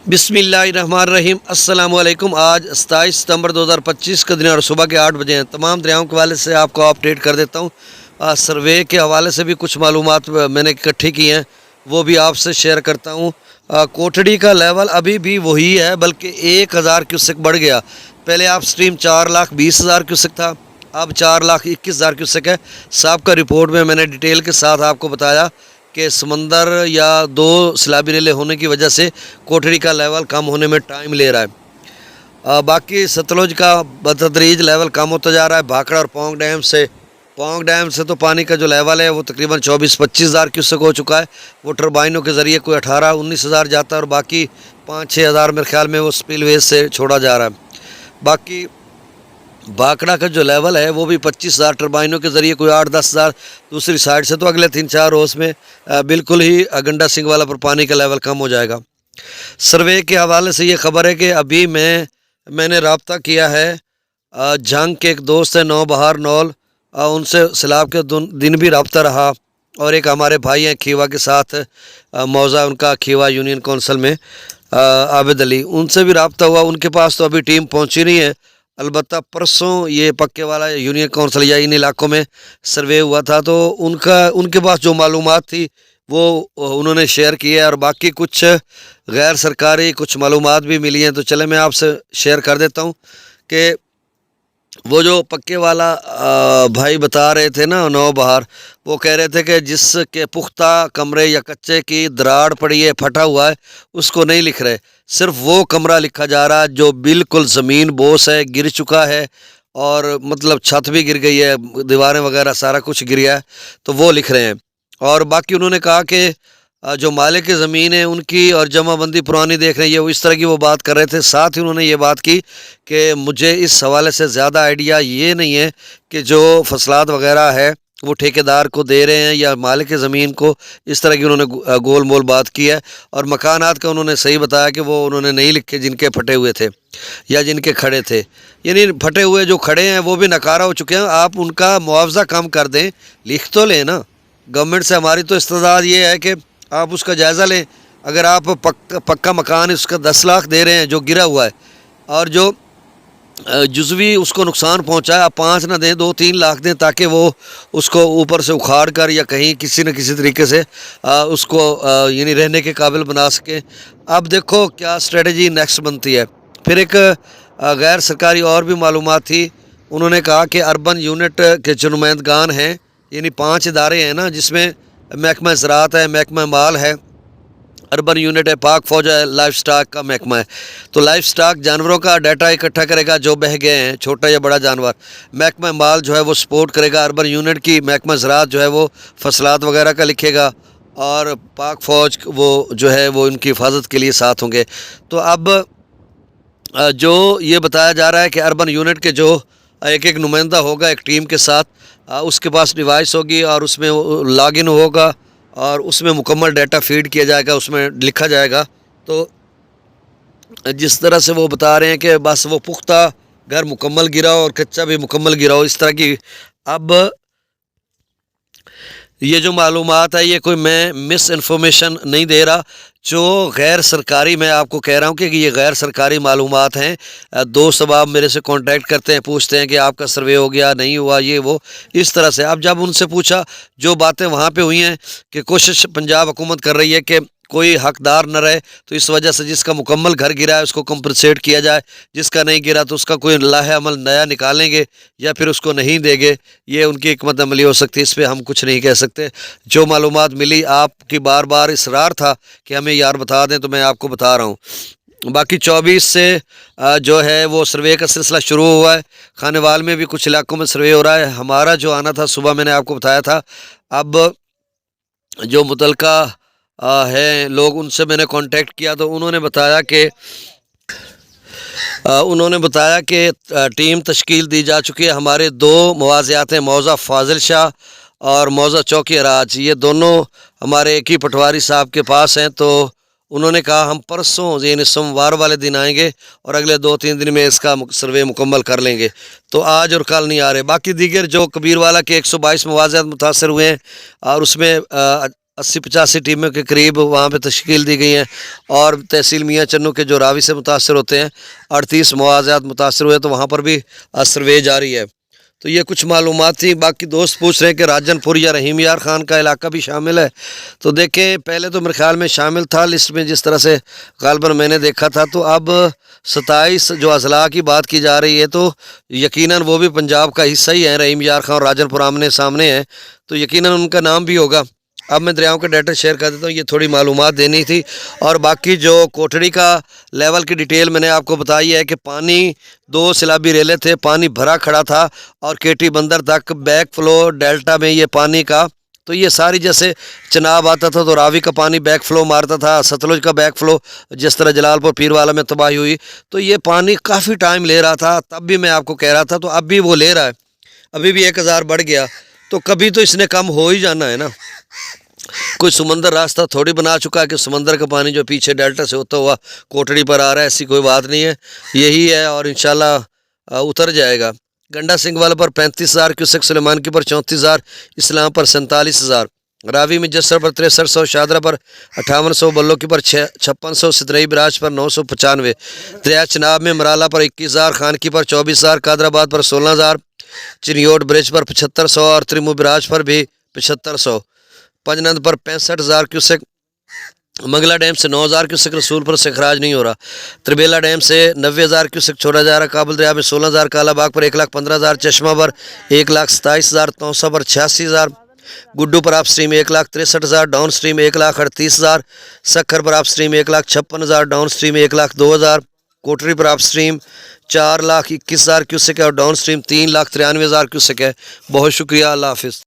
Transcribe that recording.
बिस्मिल्लाहिर्रहमानिर्रहीम। अस्सलाम वालेकुम। आज 27 सितंबर 2025 का दिन है और सुबह के 8 बजे हैं। तमाम दरियाओं के हवाले से आपको अपडेट कर देता हूँ। सर्वे के हवाले से भी कुछ मालूमात मैंने इकट्ठी की हैं, वो भी आपसे शेयर करता हूँ। कोटड़ी का लेवल अभी भी वही है, बल्कि 1000 क्यूसेक बढ़ गया। पहले आप स्ट्रीम 4,20,000 क्यूसेक था, अब 4,21,000 क्यूसेक है। साहब का रिपोर्ट में मैंने डिटेल के साथ आपको बताया कि समंदर या दो सैलाबी रेले होने की वजह से कोटड़ी का लेवल कम होने में टाइम ले रहा है। बाकी सतलुज का बतदरीज लेवल कम होता जा रहा है। भाखड़ा और पौंग डैम से तो पानी का जो लेवल है वो तकरीबन 24-25,000 क्यूसेक हो चुका है। वो टर्बाइनों के ज़रिए कोई 18-19,000 जाता है और बाकी 5-6,000 मेरे ख्याल में वो स्पिलवेज से छोड़ा जा रहा है। बाकी भाखड़ा का जो लेवल है वो भी 25,000 टर्बाइनों के ज़रिए कोई 8-10,000 दूसरी साइड से। तो अगले 3-4 रोज़ में बिल्कुल ही गंडा सिंह वाला पर पानी का लेवल कम हो जाएगा। सर्वे के हवाले से ये खबर है कि अभी मैंने रब्ता किया है। जंग के एक दोस्त है नौबहार नौल, उनसे सैलाब के दिन भी रब्ता रहा। और एक हमारे भाई हैं खीवा के साथ, मौज़ा उनका खीवा यूनियन कौंसिल में, आबिद अली, उनसे भी रब्ता हुआ। उनके पास तो अभी टीम पहुंची नहीं है। अलबत्ता परसों ये पक्के वाला यूनियन कौंसिल या इन इलाकों में सर्वे हुआ था, तो उनके पास जो मालूमात थी वो उन्होंने शेयर की है। और बाकी कुछ गैर सरकारी कुछ मालूमात भी मिली हैं, तो चले मैं आपसे शेयर कर देता हूँ कि वो जो पक्के वाला भाई बता रहे थे ना नौबहार, वो कह रहे थे कि जिसके पुख्ता कमरे या कच्चे की दरार पड़ी है, फटा हुआ है, उसको नहीं लिख रहे। सिर्फ वो कमरा लिखा जा रहा है जो बिल्कुल ज़मीन बोस है, गिर चुका है और मतलब छत भी गिर गई है, दीवारें वगैरह सारा कुछ गिर गया है, तो वो लिख रहे हैं। और बाकी उन्होंने कहा कि जो मालिक की ज़मीन है उनकी और जमाबंदी पुरानी देख रही है, वो इस तरह की वो बात कर रहे थे। साथ ही उन्होंने ये बात की कि मुझे इस हवाले से ज़्यादा आइडिया ये नहीं है कि जो फसलात वगैरह है वो ठेकेदार को दे रहे हैं या मालिक की ज़मीन को। इस तरह की उन्होंने गोल मोल बात की है। और मकानात का उन्होंने सही बताया कि वो उन्होंने नहीं लिखे जिनके फटे हुए थे या जिनके खड़े थे, यानी फटे हुए जो खड़े हैं वो भी नकारा हो चुके हैं। आप उनका मुआवजा कम कर दें, लिख तो लें ना। गवर्नमेंट से हमारी तो इस्तदाद ये है कि आप उसका जायज़ा लें। अगर आप पक्का मकान उसका 10 लाख दे रहे हैं जो गिरा हुआ है, और जो जुज़वी उसको नुकसान पहुंचा है, आप 5 ना दें, 2-3 लाख दें, ताकि वो उसको ऊपर से उखाड़ कर या कहीं किसी न किसी तरीके से उसको यानी रहने के काबिल बना सकें। अब देखो क्या स्ट्रेटजी नेक्स्ट बनती है। फिर एक गैर सरकारी और भी मालूमात थी। उन्होंने कहा कि अर्बन यूनिट के जो नुमाइंदगान हैं, यानी 5 इदारे हैं ना, जिसमें महकमा ज़राअत है, महकमा माल है, अर्बन यूनिट है, पाक फ़ौज है, लाइफ स्टॉक का महकमा है। तो लाइफ स्टॉक जानवरों का डाटा इकट्ठा करेगा जो बह गए हैं, छोटा या बड़ा जानवर। महकमा माल जो है वो सपोर्ट करेगा अर्बन यूनिट की। महकमा ज़राअत जो है वो फसलात वगैरह का लिखेगा, और पाक फ़ौज वो जो है वो उनकी हिफाजत के लिए साथ होंगे। तो अब जो ये बताया जा रहा है कि अर्बन यूनिट के जो एक एक नुमाइंदा होगा एक टीम के साथ, उसके पास डिवाइस होगी और उसमें लॉगिन होगा और उसमें मुकम्मल डाटा फीड किया जाएगा, उसमें लिखा जाएगा। तो जिस तरह से वो बता रहे हैं कि बस वो पुख्ता घर मुकम्मल गिरा हो और कच्चा भी मुकम्मल गिरा हो, इस तरह की। अब ये जो मालूमात है ये कोई मैं मिस इन्फॉर्मेशन नहीं दे रहा। जो गैर सरकारी, मैं आपको कह रहा हूँ कि ये गैर सरकारी मालूमात हैं। दोस्त अब मेरे से कांटेक्ट करते हैं, पूछते हैं कि आपका सर्वे हो गया, नहीं हुआ, ये वो, इस तरह से। अब जब उनसे पूछा, जो बातें वहाँ पे हुई हैं कि कोशिश पंजाब हुकूमत कर रही है कि कोई हकदार न रहे, तो इस वजह से जिसका मुकम्मल घर गिरा है उसको कंपनसेट किया जाए, जिसका नहीं गिरा तो उसका कोई लाहे अमल नया निकालेंगे या फिर उसको नहीं देंगे। ये उनकी हिकमत अमली हो सकती है, इस पर हम कुछ नहीं कह सकते। जो मालूमात मिली, आपकी बार बार इसरार था कि हमें यार बता दें, तो मैं आपको बता रहा हूँ। बाकी 24 से जो है वो सर्वे का सिलसिला शुरू हुआ है। खानेवाल में भी कुछ इलाकों में सर्वे हो रहा है। हमारा जो आना था सुबह मैंने आपको बताया था। अब जो मुतलका हैं लोग, उनसे मैंने कांटेक्ट किया तो उन्होंने बताया कि टीम तश्कील दी जा चुकी है। हमारे 2 मुवाज़ियात हैं, मौज़ा फाजिल शाह और मौज़ा चौकी अराज, ये दोनों हमारे एक ही पटवारी साहब के पास हैं। तो उन्होंने कहा हम परसों यानी सोमवार वाले दिन आएंगे और अगले 2-3 दिन में इसका सर्वे मुकम्मल कर लेंगे। तो आज और कल नहीं आ रहे। बाकी दीगर जो कबीर वाला के 122 मुवाज़ियात मुतासर हुए हैं और उसमें 80-85 टीमों के करीब वहाँ पे तश्कील दी गई हैं और तहसील मियाँ चन्नू के जो रावी से मुतासर होते हैं 38 मुआवजात मुतासर हुए, तो वहाँ पर भी सर्वे जारी है। तो ये कुछ मालूमात थी। बाकी दोस्त पूछ रहे हैं कि राजनपुर या रहीम यार खान का इलाका भी शामिल है। तो देखें, पहले तो मेरे ख्याल में शामिल था लिस्ट में, जिस तरह से गालबन मैंने देखा था। तो अब 27 जो अजला की बात की जा रही है, तो यकीनन वो भी पंजाब का हिस्सा ही है। रहीम यार खान और राजनपुर आमने सामने हैं, तो यकीनन उनका नाम भी होगा। अब मैं दरियाओं का डाटा शेयर कर देता हूँ, ये थोड़ी मालूमात देनी थी। और बाकी जो कोटड़ी का लेवल की डिटेल मैंने आपको बताई है कि पानी 2 सैलाबी रेले थे, पानी भरा खड़ा था और केटी बंदर तक बैक फ्लो डेल्टा में ये पानी का, तो ये सारी जैसे चनाब आता था तो रावी का पानी बैक फ्लो मारता था, सतलुज का बैक फ्लो जिस तरह जलालपुर पीरवाला में तबाही हुई, तो ये पानी काफ़ी टाइम ले रहा था। तब भी मैं आपको कह रहा था, तो अब भी वो ले रहा है। अभी भी 1000 बढ़ गया, तो कभी तो इसने कम हो ही जाना है ना। कोई समंदर रास्ता थोड़ी बना चुका है कि समंदर का पानी जो पीछे डेल्टा से होता हुआ कोटड़ी पर आ रहा है, ऐसी कोई बात नहीं है। यही है और इंशाल्लाह उतर जाएगा। गंडा सिंह वाले पर 35,000 क्यूसेक, सुलेमान की पर 34,000, इस्लाम पर 47,000, रावी में जसर पर 6300, शादरा पर 5800, बल्लो की पर 5600, सिदरई बराज पर 995, दरिया चनाब में मराला पर 21,000, खान की पर 24,000, कादराबाद पर 16,000, चिनियोट ब्रिज पर 7500 और त्रिमु बराज पर भी 7500, पंजनंद पर 65,000 क्यूसेक, मंगला डैम से 9,000 क्यूसेक, रसूलपुर से खराज नहीं हो रहा, त्रिबेला डैम से 90,000 क्यूसेक छोड़ा जा रहा, काबुल दरिया में 16,000, कालाबाग पर 1,15,000, चश्मा पर 1,27,000, तौसा पर 86,000, गुड्डू पर आप स्ट्रीम 1,63,000, डाउन स्ट्रीम 1,38,000, सखर पर आप स्ट्रीम 1,56,000, डाउन स्ट्रीम 1,02,000, कोटरी पर आप स्ट्रीम 4,21,000 क्यूसेक है और डाउन स्ट्रीम 3,93,000 क्यूसेक है। बहुत शुक्रिया, अल्लाह हाफिज़।